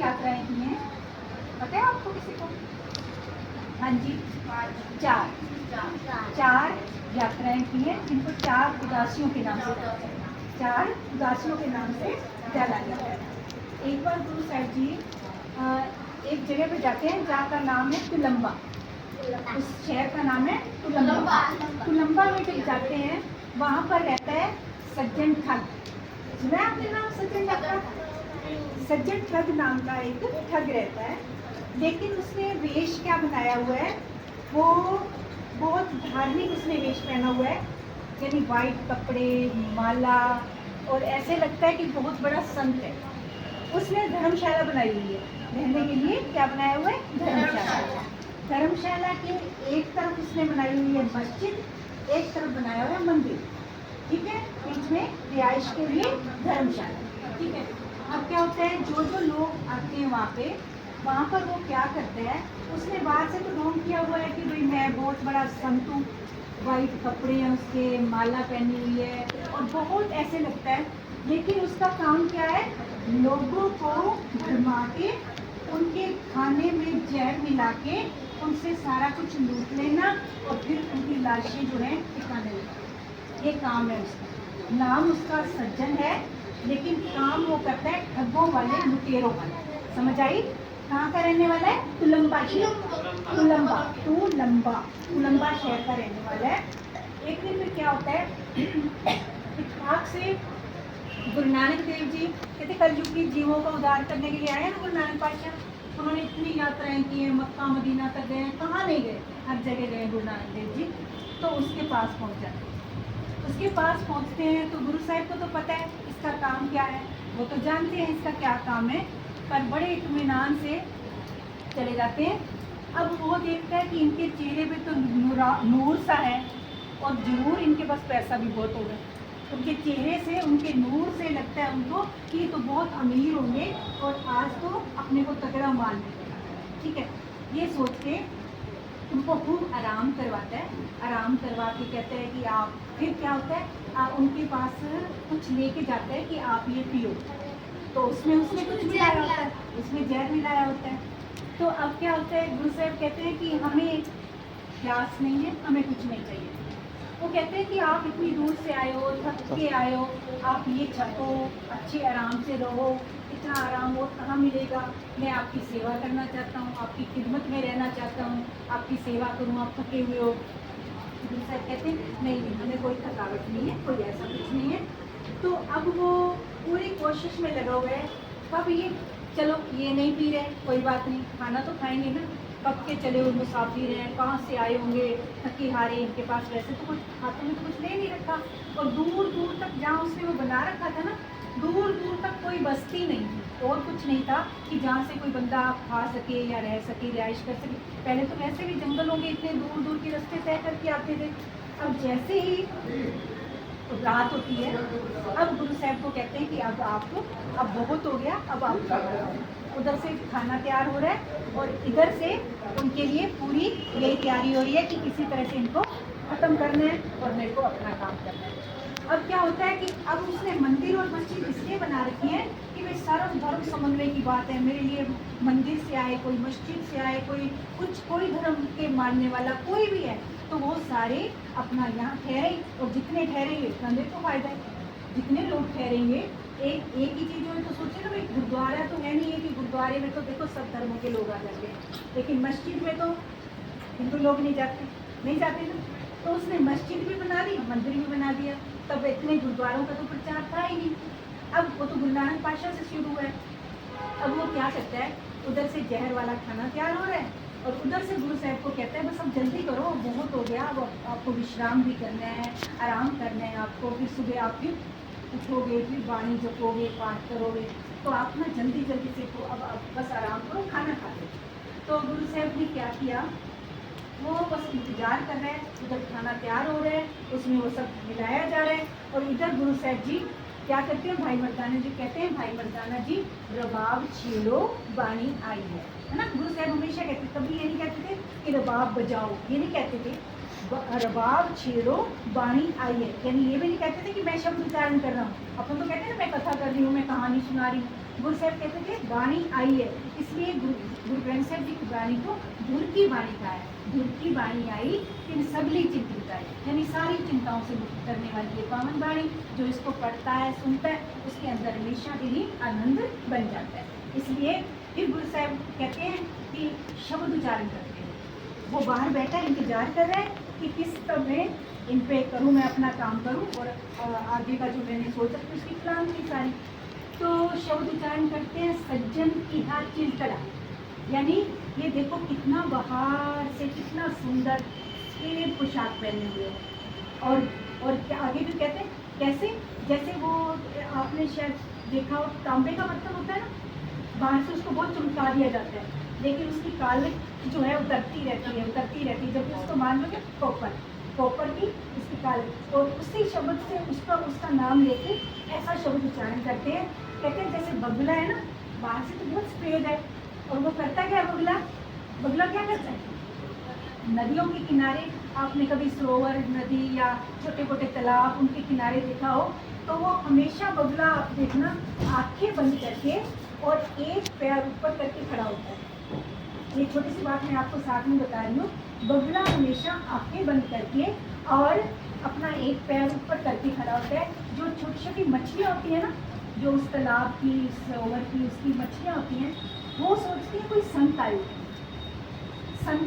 यात्राएं की हैं? पता है आपको किसी को? हाँ जी, चार चार यात्राएं की हैं, जिनको चार उदासियों के नाम से चार उदासियों के नाम से जाना जाता है। एक बार गुरु साहब जी एक जगह पे जाते हैं जहाँ का नाम है तुलंबा। उस शहर का नाम है तुलंबा। तुलंबा में जब जाते हैं वहाँ पर रहता है सज्जन ठग। सुना आपने नाम सज्जन ठग का? सज्जन ठग नाम का एक ठग रहता है, लेकिन उसने वेश क्या बनाया हुआ है, वो बहुत धार्मिक उसने वेश पहना हुआ है, यानी वाइट कपड़े, माला, और ऐसे लगता है कि बहुत बड़ा संत है। उसने धर्मशाला बनाई हुई है, रहने के लिए क्या बनाया हुआ है? धर्मशाला। धर्मशाला के एक तरफ उसने बनाई हुई है मस्जिद, एक तरफ बनाया हुआ है मंदिर, ठीक है, बीच में रिहाइश के लिए धर्मशाला, ठीक है। अब क्या होता है, जो जो लोग आते हैं वहाँ पर वो क्या करते हैं, उसने बाहर से तो ढोंग किया हुआ है कि भाई मैं बहुत बड़ा संत हूँ, वाइट कपड़े हैं उसके, माला पहनी हुई है और बहुत ऐसे लगता है, लेकिन उसका काम क्या है, लोगों को भरमा के उनके खाने में जहर मिला के उनसे सारा कुछ लूट लेना और फिर उनकी लाशें जो है ठिकाने लेना। ये काम है उसका। नाम उसका सज्जन है, लेकिन काम वो करता है ठगों वाले, लुटेरों वाले। समझ आई? कहाँ का रहने वाला है? तुलंबा शहर। तुलंबा शहर का रहने वाला है। एक दिन में क्या होता है, इत्तेफाक से गुरु नानक देव जी कहते कलयुग की जीवों का उद्धार करने के लिए आए हैं ना गुरु नानक पातशाह। उन्होंने इतनी यात्राएं की हैं, मक्का मदीना तक गए, कहाँ नहीं गए, हर जगह गए गुरु नानक देव जी। तो उसके पास पहुँच जाते हैं। उसके पास पहुँचते हैं तो गुरु साहब को तो पता है इसका काम क्या है, वो तो जानते हैं इसका क्या काम है, पर बड़े इत्मीनान से चले जाते हैं। अब वो देखता है कि इनके चेहरे पे तो नूर सा है और जरूर इनके पास पैसा भी बहुत होगा। उनके चेहरे से, उनके नूर से लगता है उनको कि तो बहुत अमीर होंगे और आज तो अपने को तगड़ा माल मिलेगा, ठीक है। ये सोच के उनको खूब आराम करवाता है। आराम करवा के कहते हैं कि आप, फिर क्या होता है, उनके पास कुछ लेके जाता है कि आप ये पियो। तो उसमें उसने कुछ मिलाया होता है, उसमें जहर मिलाया होता है। तो अब क्या होता है, गुरु साहब कहते हैं कि हमें प्यास नहीं है, हमें कुछ नहीं चाहिए। वो कहते हैं कि आप इतनी दूर से आए हो, थक के आए हो, आप ये छको, अच्छे आराम से रहो, इतना आराम और कहाँ मिलेगा। मैं आपकी सेवा करना चाहता हूँ, आपकी खिदमत में रहना चाहता हूँ, आपकी सेवा करूँ, आप थके हुए हो। गुरु साहब कहते हैं नहीं, हमें कोई थकावट नहीं है, कोई ऐसा कुछ नहीं है। तो अब वो पूरी कोशिश में लगा हुआ है, कब ये, चलो ये नहीं पी रहे, कोई बात नहीं, खाना तो खाएंगे ना, कब के चले हुए मुसाफिर हैं, कहाँ से आए होंगे, थके हारे, इनके पास वैसे तो कुछ हाथों में तो कुछ ले नहीं रखा, और दूर दूर तक जहाँ उसने वो बना रखा था ना, दूर दूर तक कोई बस्ती नहीं थी और कुछ नहीं था कि जहाँ से कोई बंदा खा सके या रह सके, रिहाइश कर सके। पहले तो वैसे भी जंगलों के इतने दूर दूर के रास्ते तय करके आते थे। अब जैसे ही रात होती है, अब गुरु साहब को कहते हैं कि अब आप, अब बहुत हो गया, अब आप उधर से खाना तैयार हो रहा है और इधर से उनके लिए पूरी यही तैयारी हो रही है कि किसी तरह से इनको ख़त्म करना है और मेरे को अपना काम करना है। अब क्या होता है कि अब उसने मंदिर और मस्जिद इसलिए बना रखी है कि भाई सर्व धर्म समन्वय की बात है, मेरे लिए मंदिर से आए, कोई मस्जिद से आए, कोई धर्म के मानने वाला कोई भी है, तो वो सारे अपना यहाँ ठहरे, और जितने ठहरेंगे उतना मेरे को फायदा है। जितने लोग ठहरेंगे, एक ही चीज़ है, तो सोचे ना भाई, गुरुद्वारा तो है नहीं है कि गुरुद्वारे में तो देखो सब धर्मों के लोग आ जाते हैं, लेकिन मस्जिद में तो हिंदू लोग नहीं जाते ना। तो उसने मस्जिद भी बना दी, मंदिर भी बना दिया, तब इतने गुरुद्वारों का तो प्रचार था ही नहीं। अब वो तो गुरु नानक पातशाह से शुरू हुआ है। अब वो क्या करता है, उधर से जहर वाला खाना तैयार हो रहा है और उधर से गुरु साहब को कहता है बस अब जल्दी करो, बहुत हो गया, अब आपको विश्राम भी करना है, आराम करना है आपको, फिर सुबह आप फिर उठोगे, फिर वाणी जपोगे, पाठ करोगे, तो आप ना जल्दी जल्दी से तो अब बस आराम करो, खाना खा लो। तो गुरु साहब ने क्या किया, वो बस इंतजार कर रहे हैं, उधर खाना तैयार हो रहा है, उसमें वो सब मिलाया जा रहा है, और इधर गुरु साहब जी क्या करते हैं, भाई मर्दाना जी कहते हैं, भाई मर्दाना जी रबाब छेड़ो, बाणी आई है ना। गुरु साहब हमेशा कहते, कभी ये नहीं कहते थे कि रबाब बजाओ, ये नहीं कहते थे, रबाब छेड़ो बाणी आई है, यानी ये भी नहीं कहते थे कि मैं शब्द उच्चारण कर रहा हूँ। अपन तो कहते हैं ना मैं कथा कर रही हूँ, मैं कहानी सुना रही हूँ, गुरु साहब कहते थे वाणी आई है, इसलिए गुरु ग्रंथ साहब जी की वाणी को धुर की वाणी कहा है। धुर की वाणी आई फिर सबली चिंतित आई, यानी सारी चिंताओं से मुक्त करने वाली ये पावन वाणी, जो इसको पढ़ता है सुनता है उसके अंदर हमेशा के लिए आनंद बन जाता है। इसलिए फिर गुरु साहब कहते हैं कि शब्द उच्चारण करते हैं। वो बाहर बैठा इंतजार कर रहा है कि किस समय इन पे करूँ, मैं अपना काम करूँ और आगे का जो मैंने सोचा था उसकी प्लान थी सारी। तो शब्द उच्चारण करते हैं सज्जन की हाथ चिलकड़ा, यानी ये देखो कितना बाहर से कितना सुंदर सफेद पोशाक पहने हुए हैं। और क्या आगे भी कहते हैं कैसे, जैसे वो आपने शायद देखा हो तांबे का बर्तन होता है ना, बाहर से उसको बहुत चमका दिया जाता है लेकिन उसकी काल जो है उतरती रहती है, जब उसको मान लोगे कॉपर की इसकी काल, और उसी शब्द से उसका नाम लेके ऐसा शब्द उच्चारण करते हैं। कहते हैं जैसे बगुला है ना, बाहर से तो बहुत सफेद है और वो करता क्या है, बगुला क्या करता है, नदियों के किनारे आपने कभी सरोवर नदी या छोटे मोटे तालाब उनके किनारे देखा हो, तो वो हमेशा बगुला आप देखना आंखें बंद करके और एक पैर ऊपर करके खड़ा होता है। ये छोटी सी बात मैं आपको साथ में बता रही हूँ, बगुला हमेशा आंखें बंद करके और अपना एक पैर ऊपर करके खड़ा होता है। जो छोटी छोटी मछलियाँ होती है ना, जो उस तालाब की सरोवर की उसकी मछलियाँ होती हैं, वो सोचती हैं कोई संत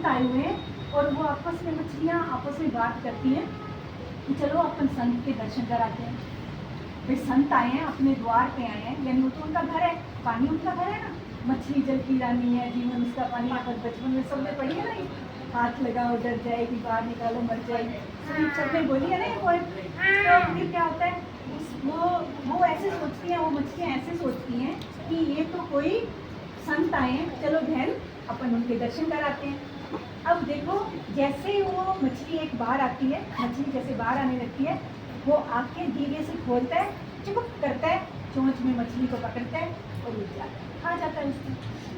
आए हुए हैं और वो आपस में मछलियाँ आपस में बात करती हैं कि चलो अपन संत के दर्शन कराते हैं। भाई संत आए हैं, अपने द्वार पे आए हैं, यानी वो तो उनका घर है, पानी उनका घर है ना, मछली जल की रानी है, जीवन उसका पानी। पर बचपन में सबने पढ़ी है ना, ये हाथ लगाओ डर जाएगी, बाहर निकालो मर जाएगी, सबने बोली है ना ये पोएम। तो फिर क्या होता है, वो ऐसे सोचती हैं, वो मछलियाँ ऐसे सोचती हैं कि ये तो कोई संत आए हैं, चलो बहन अपन उनके दर्शन कराते हैं। अब देखो जैसे ही वो मछली एक बाहर आती है, मछली जैसे बाहर आने लगती है, वो आंखें धीरे से खोलता है, चिपक करता है, चोंच में मछली को पकड़ता है और उड़ जाता है, खा जाता है उसको,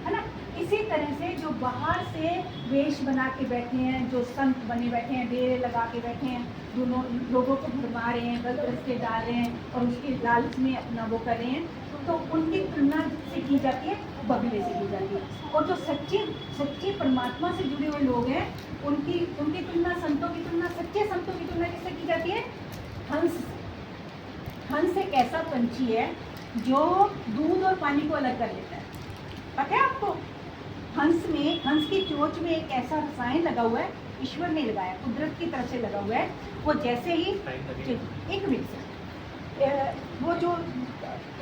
है ना। इसी तरह से जो बाहर से वेश बना के बैठे हैं, जो संत बने बैठे हैं, डेरे लगा के बैठे हैं, दोनों लोगों को भरमा रहे हैं, गलत रस्ते डाल रहे हैं और उसके लालच में अपना वो कर रहे हैं, तो उनकी तुलना से की जाती है बगले से की जाती है। और जो सच्चे परमात्मा से जुड़े हुए लोग हैं, उनकी तुलना, संतों की तुलना, सच्चे संतों की तुलना किससे की जाती है, हंस एक ऐसा पंछी है जो दूध और पानी को अलग कर लेता है। पता है आपको, हंस की चोंच में एक ऐसा रसायन लगा हुआ है, ईश्वर ने लगाया, कुदरत की तरफ से लगा हुआ है। वो जैसे ही एक मिनट से वो जो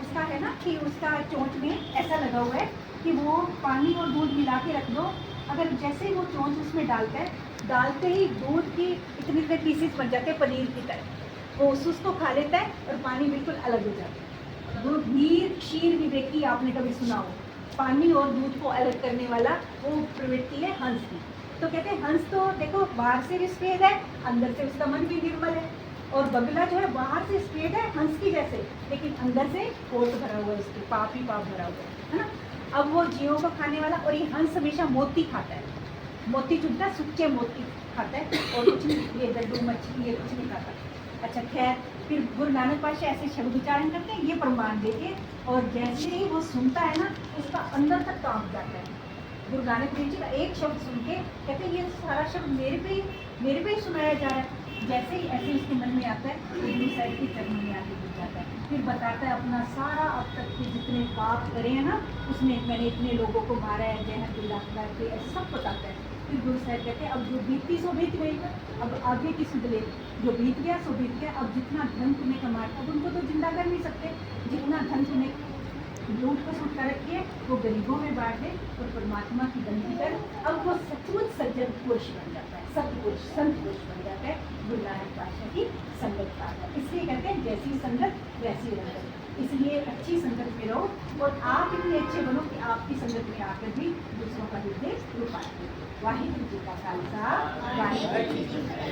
उसका है ना कि उसका चोंच में ऐसा लगा हुआ है कि वो पानी और दूध मिला के रख दो, अगर जैसे ही वो चोंच उसमें डालता है, डालते ही दूध की इतने पीसेस बन जाते हैं पनीर की तरह, वो उसको खा लेता है और पानी बिल्कुल अलग हो जाता है। दूध क्षीर भी देखी आपने कभी सुना हो, पानी और दूध को अलग करने वाला वो प्रवृत्ति है हंस की। तो कहते हैं हंस तो देखो बाहर से भी सफेद है, अंदर से उसका मन भी निर्मल है, और बगला जो है बाहर से सफेद है हंस की जैसे, लेकिन अंदर से कोट भरा हुआ है, उसके पाप ही पाप भरा हुआ है ना। अब वो जीवों को खाने वाला, और ये हंस हमेशा मोती खाता है, मोती चुनता है, सुच्चे मोती खाता है और कुछ नहीं, ये लड्डू मछली ये कुछ नहीं खाता। अच्छा खैर, फिर गुरु नानक पातशाह ऐसे शब्द उच्चारण करते हैं ये प्रमाण देके, और जैसे ही वो सुनता है ना उसका अंदर तक कांप जाता है। गुरु नानक देव जी का एक शब्द सुन के कहते हैं ये सारा शब्द मेरे पे ही सुनाया जा रहा है। जैसे ही ऐसे उसके मन में आता है तो गुरु साहिब के चरणों में आके गिर जाता है, फिर बताता है अपना सारा अब तक के जितने पाप करे हैं ना, उसमें मैंने इतने लोगों को मारा है, जहर दिला के ऐसा सब बताता है। फिर गुरु साहब कहते हैं अब जो बीती सो बीत गई, अब आगे की सुध ले, जो बीत गया सो बीत गया, अब जितना धन तुम्हें कमाया, अब उनको तो जिंदा कर नहीं सकते, जितना धन तुम्हें लूट को सुटका रखिए वो गरीबों में बांट दे और परमात्मा की बंदी कर, अब वो सचमुच सज्जन पुरुष बन जाता है, सतपुरुष संत पुरुष बन जाता है गुरु नानक पातशाह की संगत पाकर। इसलिए कहते हैं जैसी संगत वैसी रंगत, इसलिए अच्छी संगत में रहो और आप इतने अच्छे बनो कि आपकी संगत में आकर भी दूसरों का हृदय रूपांतरित हो। वाहिगुरू जी का खालसा, वाहिगुरू जी की फतेह।